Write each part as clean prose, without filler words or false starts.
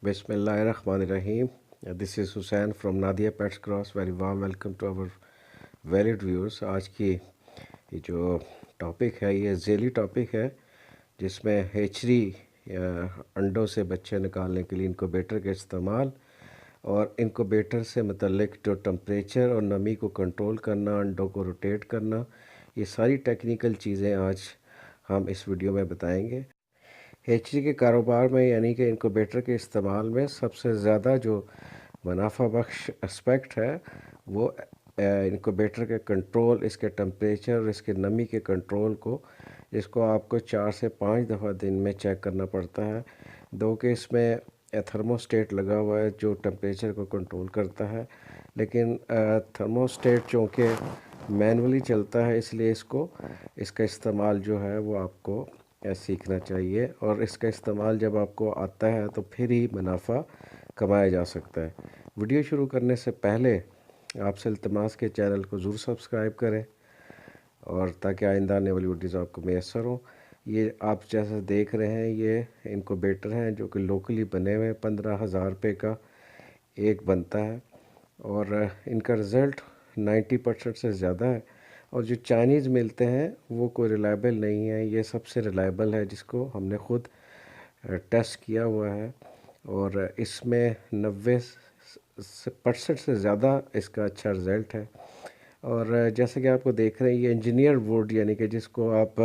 Bismillahirrahmanirrahim. This is Hussain from Nadia Pets Cross. Very warm welcome to our valued viewers. आज की ये जो topic है ये ज़ेली टॉपिक है जिसमें हेचरी या अंडों से बच्चे निकालने के लिए इनक्यूबेटर के इस्तेमाल और इनक्यूबेटर से मतलब जो टेम्परेचर और नमी को कंट्रोल करना, अंडों को रोटेट करना, ये सारी टेक्निकल चीज़ें आज हम इस वीडियो में बताएंगे। हेचरी के कारोबार में यानी कि इनक्यूबेटर के इस्तेमाल में सबसे ज़्यादा जो मुनाफा बख्श एस्पेक्ट है वो इनक्यूबेटर के कंट्रोल, इसके टेम्परेचर और इसके नमी के कंट्रोल को, इसको आपको 4 से 5 दफ़ा दिन में चेक करना पड़ता है। दो कि इसमें थर्मोस्टेट लगा हुआ है जो टेम्परेचर को कंट्रोल करता है, लेकिन थर्मोस्टेट चूँकि मैनुअली चलता है इसलिए इसका इस्तेमाल जो है वो आपको सीखना चाहिए और इसका इस्तेमाल जब आपको आता है तो फिर ही मुनाफा कमाया जा सकता है। वीडियो शुरू करने से पहले आपसे इल्तिमास के चैनल को ज़रूर सब्सक्राइब करें और ताकि आइंदा आने वाली वीडियोज़ आपको मैसर हो। ये आप जैसा देख रहे हैं ये इनक्यूबेटर हैं जो कि लोकली बने हुए हैं। 15,000 रुपये का एक बनता है और इनका रिज़ल्ट 90% से ज़्यादा है। और जो चाइनीज़ मिलते हैं वो कोई रिलायबल नहीं है, ये सबसे रिलायबल है जिसको हमने ख़ुद टेस्ट किया हुआ है और इसमें 90% से ज़्यादा इसका अच्छा रिज़ल्ट है। और जैसे कि आपको देख रहे हैं ये इंजीनियर वुड यानी कि जिसको आप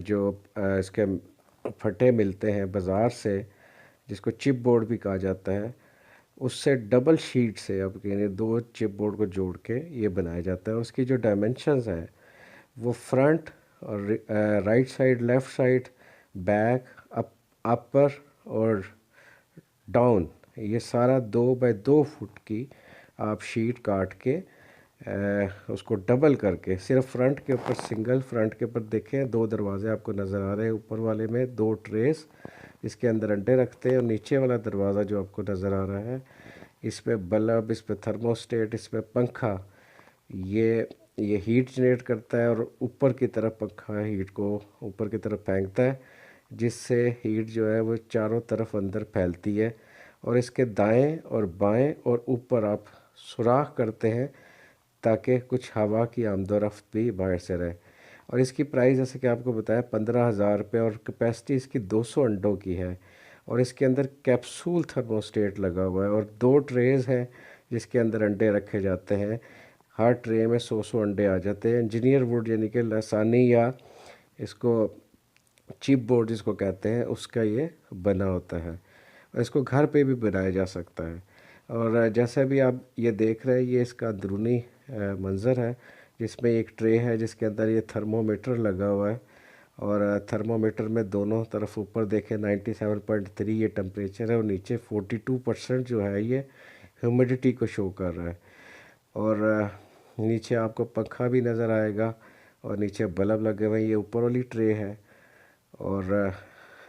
जो इसके फटे मिलते हैं बाज़ार से, जिसको चिप बोर्ड भी कहा जाता है, उससे डबल शीट से अब यानी 2 चिप बोर्ड को जोड़ के ये बनाया जाता है। उसकी जो डायमेंशंस हैं वो फ्रंट और right side, left side, back, upper और डाउन, ये सारा 2 बाय 2 फुट की आप शीट काट के उसको डबल करके, सिर्फ फ्रंट के ऊपर सिंगल फ्रंट के ऊपर देखें 2 दरवाजे आपको नज़र आ रहे हैं, ऊपर वाले में 2 ट्रेस इसके अंदर अंडे रखते हैं और नीचे वाला दरवाज़ा जो आपको नज़र आ रहा है इस पे बल्ब, इस पे थर्मोस्टेट, इस पे पंखा, ये हीट जनरेट करता है और ऊपर की तरफ पंखा हीट को ऊपर की तरफ फेंकता है जिससे हीट जो है वो चारों तरफ अंदर फैलती है और इसके दाएं और बाएं और ऊपर आप सुराख करते हैं ताकि कुछ हवा की आमदोरफ्त भी बाहर से रहे। और इसकी प्राइस जैसे कि आपको बताया 15,000 रुपये और कैपेसिटी इसकी 200 अंडों की है और इसके अंदर कैप्सूल थर्मोस्टेट लगा हुआ है और 2 ट्रेज़ हैं जिसके अंदर अंडे रखे जाते हैं। हर ट्रे में 100 अंडे आ जाते हैं। इंजीनियर वुड यानी कि लसानी या इसको चिप बोर्ड जिसको कहते हैं उसका ये बना होता है और इसको घर पे भी बनाया जा सकता है। और जैसा भी आप ये देख रहे हैं ये इसका अंदरूनी मंज़र है जिसमें एक ट्रे है जिसके अंदर ये थर्मोमीटर लगा हुआ है और थर्मोमीटर में दोनों तरफ ऊपर देखें 97.3 ये टेम्परेचर है और नीचे 42% जो है ये ह्यूमिडिटी को शो कर रहा है। और नीचे आपको पंखा भी नज़र आएगा और नीचे बल्ब लगे हुए हैं। ये ऊपर वाली ट्रे है और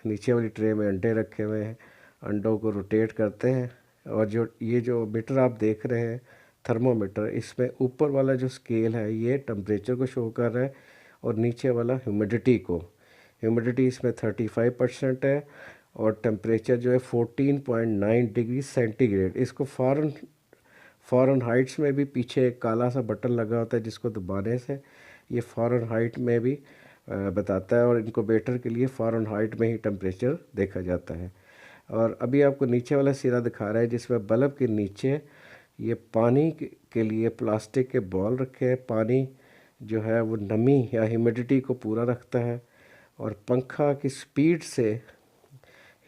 नीचे वाली ट्रे में अंडे रखे हुए हैं। अंडों को रोटेट करते हैं और जो मीटर आप देख रहे हैं थर्मोमीटर, इसमें ऊपर वाला जो स्केल है ये टेम्परेचर को शो कर रहा है और नीचे वाला ह्यूमिडिटी इसमें 35% है और टेम्परेचर जो है 14.9 डिग्री सेंटीग्रेड। इसको फ़ारेनहाइट्स में भी पीछे एक काला सा बटन लगा होता है जिसको दबाने से ये फ़ारेनहाइट में भी बताता है और इनक्यूबेटर के लिए फ़ारेनहाइट में ही टेम्परेचर देखा जाता है। और अभी आपको नीचे वाला सिरा दिखा रहा है जिसमें बल्ब के नीचे ये पानी के लिए प्लास्टिक के बॉल रखे हैं। पानी जो है वो नमी या ह्यूमिडिटी को पूरा रखता है और पंखा की स्पीड से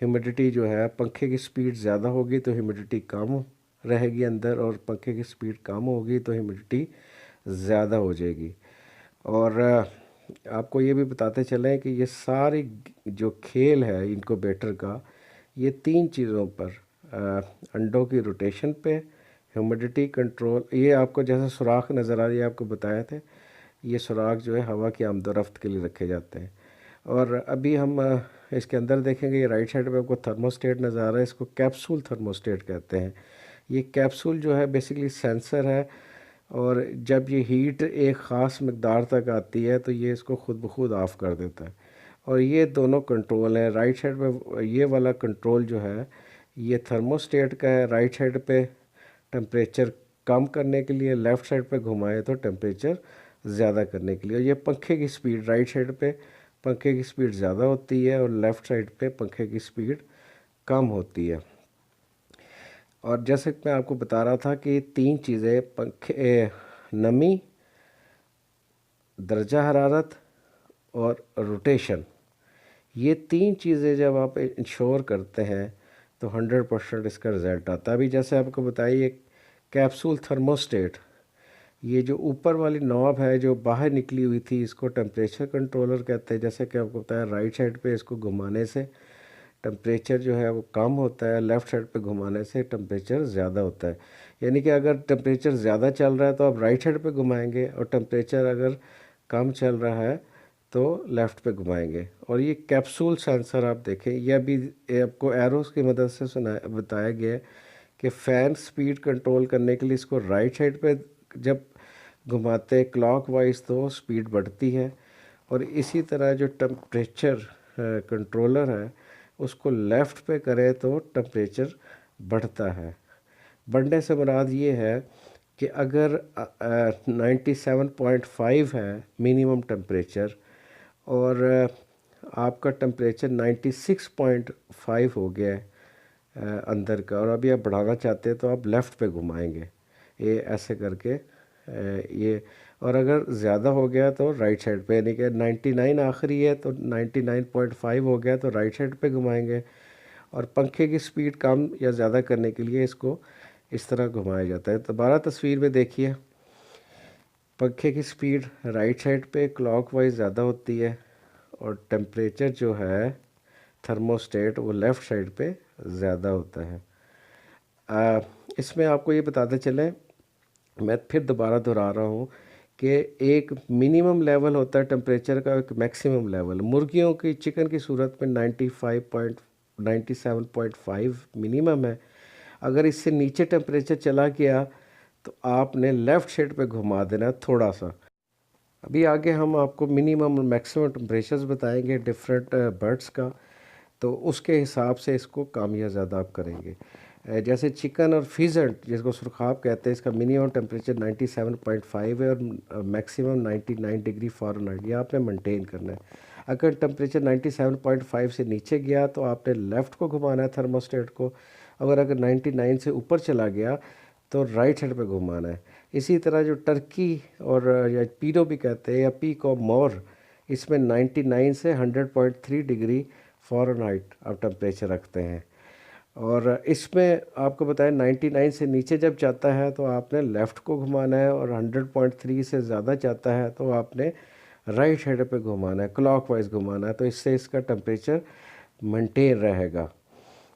ह्यूमिडिटी जो है, पंखे की स्पीड ज़्यादा होगी तो ह्यूमिडिटी कम रहेगी अंदर और पंखे की स्पीड कम होगी तो ह्यूमिडिटी ज़्यादा हो जाएगी। और आपको ये भी बताते चलें कि ये सारी जो खेल है इनक्यूबेटर का ये 3 चीज़ों पर, अंडों की रोटेशन पे, ह्यूमिडिटी कंट्रोल, ये आपको जैसे सुराख नज़र आ रही है आपको बताए थे, ये सुराख जो है हवा की आमदोरफ्त के लिए रखे जाते हैं। और अभी हम इसके अंदर देखेंगे ये राइट साइड पे आपको थर्मोस्टेट नज़र आ रहा है, इसको कैप्सूल थर्मोस्टेट कहते हैं। ये कैप्सूल जो है बेसिकली सेंसर है और जब ये हीट एक ख़ास मकदार तक आती है तो ये इसको ख़ुद ब खुद ऑफ़ कर देता है। और ये दोनों कंट्रोल हैं। राइट साइड पे ये वाला कंट्रोल जो है ये थर्मोस्टेट का है, राइट साइड पे टेम्परेचर कम करने के लिए, लेफ़्ट साइड पे घुमाएं तो टेम्परेचर ज़्यादा करने के लिए। ये पंखे की स्पीड, राइट साइड पे पंखे की स्पीड ज़्यादा होती है और लेफ़्ट साइड पे पंखे की स्पीड कम होती है। और जैसे कि मैं आपको बता रहा था कि तीन चीज़ें, पंखे, नमी, दर्जा हरारत और रोटेशन, ये तीन चीज़ें जब आप इंश्योर करते हैं तो 100% इसका रिज़ल्ट आता है। अभी जैसे आपको बताइए, कैप्सूल थर्मोस्टेट, ये जो ऊपर वाली नॉब है जो बाहर निकली हुई थी, इसको टेम्परेचर कंट्रोलर कहते हैं। जैसे कि आपको बताया, राइट साइड पे इसको घुमाने से टेम्परेचर जो है वो कम होता है, लेफ़्ट साइड पे घुमाने से टेम्परेचर ज़्यादा होता है। यानी कि अगर टेम्परेचर ज़्यादा चल रहा है तो आप राइट साइड पे घुमाएंगे, और टेम्परेचर अगर कम चल रहा है तो लेफ़्ट पे घुमाएंगे। और ये कैप्सूल सेंसर आप देखें, यह भी आपको एरोस की मदद से बताया गया है कि फ़ैन स्पीड कंट्रोल करने के लिए इसको राइट साइड पे जब घुमाते क्लॉकवाइज तो स्पीड बढ़ती है, और इसी तरह जो टेम्परेचर कंट्रोलर है उसको लेफ़्ट पे करें तो टेम्परेचर बढ़ता है। बढ़ने से मुराद ये है कि अगर 97.5 है मिनिमम टेम्परेचर, और आपका टेम्परेचर 96.5 हो गया है अंदर का, और अभी आप बढ़ाना चाहते हैं तो आप लेफ़्ट पे घुमाएंगे, ये ऐसे करके ये। और अगर ज़्यादा हो गया तो राइट साइड पे, यानी कि 99 आखिरी है तो 99.5 हो गया तो राइट साइड पे घुमाएंगे। और पंखे की स्पीड कम या ज़्यादा करने के लिए इसको इस तरह घुमाया जाता है। तो 12 तस्वीर में देखिए, पंखे की स्पीड राइट साइड पे क्लॉकवाइज ज़्यादा होती है, और टेम्परेचर जो है थर्मोस्टेट वो लेफ़्ट साइड पे ज़्यादा होता है। इसमें आपको ये बताते चलें, मैं फिर दोबारा दोहरा रहा हूँ कि एक मिनिमम लेवल होता है टेम्परेचर का, एक मैक्सिमम लेवल। मुर्गियों की, चिकन की सूरत में 97.5 मिनिमम है। अगर इससे नीचे टेम्परेचर चला गया तो आपने लेफ़्ट साइड पे घुमा देना थोड़ा सा। अभी आगे हम आपको मिनिमम और मैक्सिमम टेम्परेचर्स बताएंगे डिफरेंट बर्ड्स का, तो उसके हिसाब से इसको कम या ज़्यादा आप करेंगे। जैसे चिकन और फिजेंट जिसको सुरखाब कहते हैं, इसका मिनिमम टेम्परेचर 97.5 है और मैक्सिमम 99 डिग्री फ़ारेनहाइट, ये आपने मेंटेन करना है। अगर टेम्परेचर 97.5 से नीचे गया तो आपने लेफ़्ट को घुमाना है थर्मोस्टेट को, अगर 99 से ऊपर चला गया तो राइट साइड पे घुमाना है। इसी तरह जो टर्की और या पीडो भी कहते हैं, या पीक और मोर, इसमें 99 से 100.3 डिग्री फ़ारेनहाइट आप टेम्परेचर रखते हैं। और इसमें आपको बताएं 99 से नीचे जब जाता है तो आपने लेफ़्ट को घुमाना है, और 100.3 से ज़्यादा जाता है तो आपने राइट साइड पे घुमाना है, क्लॉकवाइज घुमाना है, तो इससे इसका टेम्परेचर मेंटेन रहेगा।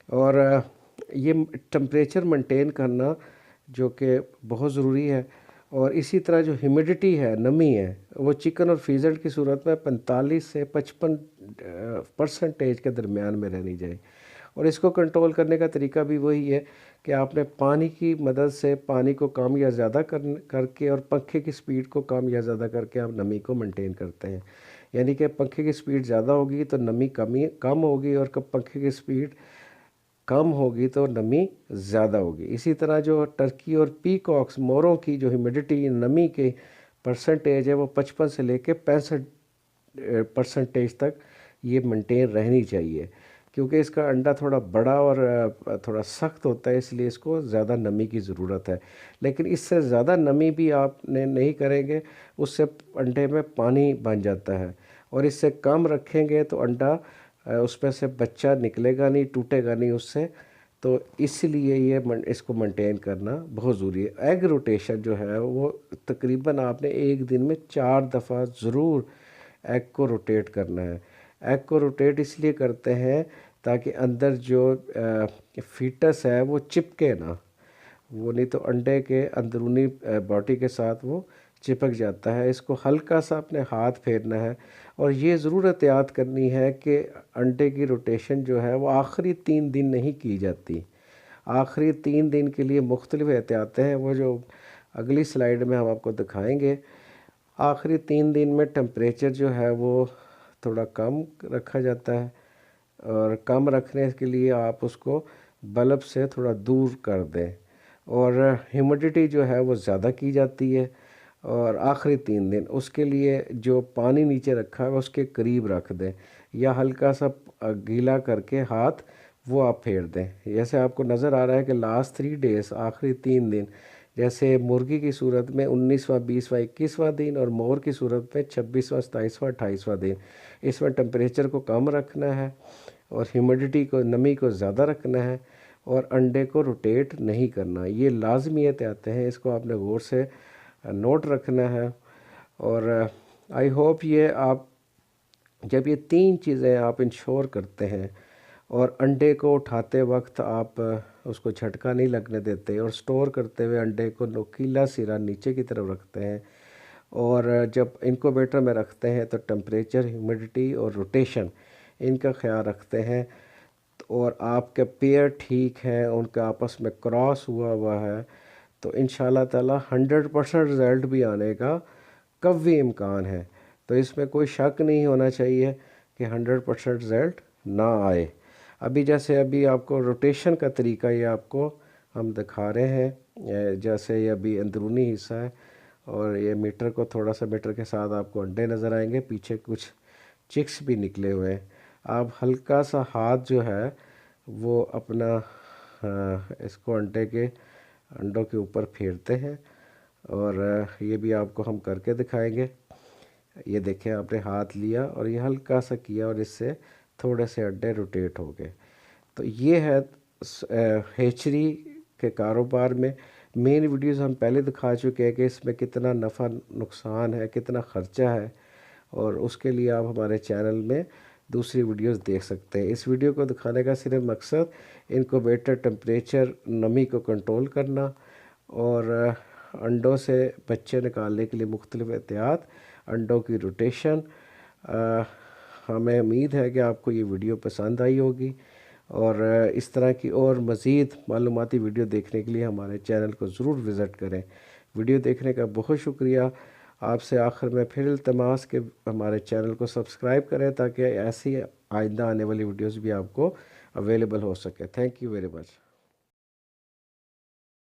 और ये टेम्परेचर मेंटेन करना जो कि बहुत ज़रूरी है। और इसी तरह जो ह्यूमिडिटी है, नमी है, वो चिकन और फीजेंट की सूरत में 45 से 55% के दरमियान में रहनी चाहिए। और इसको कंट्रोल करने का तरीका भी वही है कि आपने पानी की मदद से पानी को कम या ज़्यादा करके, और पंखे की स्पीड को कम या ज़्यादा करके आप नमी को मेंटेन करते हैं। यानी कि पंखे की स्पीड ज़्यादा होगी तो नमी कम होगी, और पंखे की स्पीड कम होगी तो नमी ज़्यादा होगी। इसी तरह जो टर्की और पीकॉक्स, मोरों की जो ह्यूमिडिटी, नमी के परसेंटेज है वो 55 से लेके 65% तक ये मेंटेन रहनी चाहिए, क्योंकि इसका अंडा थोड़ा बड़ा और थोड़ा सख्त होता है, इसलिए इसको ज़्यादा नमी की ज़रूरत है। लेकिन इससे ज़्यादा नमी भी आपने नहीं करेंगे, उससे अंडे में पानी बन जाता है, और इससे कम रखेंगे तो अंडा उसमें से बच्चा निकलेगा नहीं, टूटेगा नहीं उससे। तो इसलिए इसको मेंटेन करना बहुत ज़रूरी है। एग रोटेशन जो है वो तकरीबन आपने एक दिन में 4 दफ़ा ज़रूर एग को रोटेट करना है। एग को रोटेट इसलिए करते हैं ताकि अंदर जो फीटस है वो चिपके ना, वो नहीं तो अंडे के अंदरूनी बॉडी के साथ वो चिपक जाता है। इसको हल्का सा अपने हाथ फेरना है, और ये ज़रूर एहतियात करनी है कि अंडे की रोटेशन जो है वो आखिरी 3 दिन नहीं की जाती। आखिरी 3 दिन के लिए मुख्तलिफ एहतियातें हैं, वो जो अगली स्लाइड में हम आपको दिखाएंगे। आखिरी 3 दिन में टेम्परेचर जो है वो थोड़ा कम रखा जाता है, और कम रखने के लिए आप उसको बल्ब से थोड़ा दूर कर दें। और ह्यूमिडिटी जो है वो ज़्यादा की जाती है। और आखिरी 3 दिन उसके लिए जो पानी नीचे रखा है उसके करीब रख दें, या हल्का सा गीला करके हाथ वो आप फेर दें। जैसे आपको नज़र आ रहा है कि लास्ट 3 डेज़, आखिरी 3 दिन, जैसे मुर्गी की सूरत में 19वां, 20वां, 21वां दिन, और मोर की सूरत में 26वां, 27वां, 28वां दिन। इसमें टेम्परेचर को कम रखना है और ह्यूमिडिटी को, नमी को ज़्यादा रखना है, और अंडे को रोटेट नहीं करना। ये लाजमी एहतियात हैं, इसको आपने गौर से नोट रखना है। और आई होप ये आप जब ये 3 चीज़ें आप इंश्योर करते हैं और अंडे को उठाते वक्त आप उसको झटका नहीं लगने देते, और स्टोर करते हुए अंडे को नोकीला सिरा नीचे की तरफ रखते हैं, और जब इनक्यूबेटर में रखते हैं तो टेम्परेचर, ह्यूमिडिटी और रोटेशन इनका ख्याल रखते हैं, और आपके पेयर ठीक है, उनका आपस में क्रॉस हुआ हुआ है, तो इंशाल्लाह ताला 100% रिज़ल्ट भी आने का कभी इम्कान है। तो इसमें कोई शक नहीं होना चाहिए कि 100% रिज़ल्ट ना आए। अभी आपको रोटेशन का तरीका ये आपको हम दिखा रहे हैं। जैसे ये अभी अंदरूनी हिस्सा है, और ये मीटर को थोड़ा सा, मीटर के साथ आपको अंडे नज़र आएंगे, पीछे कुछ चिक्स भी निकले हुए हैं। आप हल्का सा हाथ जो है वो अपना इसको अंडों के ऊपर फेरते हैं, और ये भी आपको हम करके दिखाएंगे। ये देखें, आपने हाथ लिया और ये हल्का सा किया और इससे थोड़े से अंडे रोटेट हो गए। तो ये है हेचरी के कारोबार में मेन वीडियोस हम पहले दिखा चुके हैं कि इसमें कितना नफ़ा नुकसान है, कितना ख़र्चा है, और उसके लिए आप हमारे चैनल में दूसरी वीडियोस देख सकते हैं। इस वीडियो को दिखाने का सिर्फ मकसद इनक्यूबेटर टेम्परेचर, नमी को कंट्रोल करना, और अंडों से बच्चे निकालने के लिए मुख्तलिफ एहतियात, अंडों की रोटेशन। हमें उम्मीद है कि आपको ये वीडियो पसंद आई होगी, और इस तरह की और मज़ीद मालूमाती वीडियो देखने के लिए हमारे चैनल को ज़रूर विज़िट करें। वीडियो देखने का बहुत शुक्रिया। आपसे आखिर में फिर इल्तमास के हमारे चैनल को सब्सक्राइब करें, ताकि ऐसी आइंदा आने वाली वीडियोस भी आपको अवेलेबल हो सके। Thank you very much.